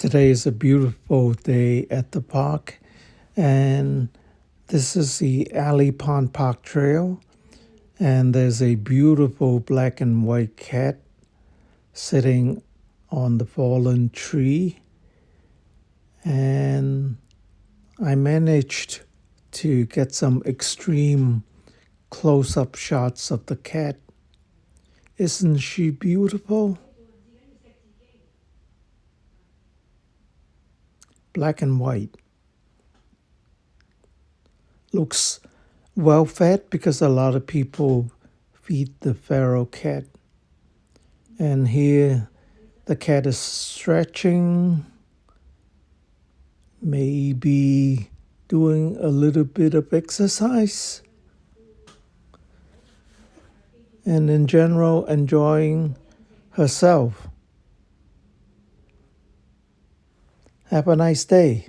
Today is a beautiful day at the park, and this is the Alley Pond Park Trail. And there's a beautiful black and white cat sitting on the fallen tree. And I managed to get some extreme close up shots of the cat. Isn't she beautiful? Black and white. Looks well fed because a lot of people feed the feral cat. And here the cat is stretching, maybe doing a little bit of exercise, and in general enjoying herself. Have a nice day.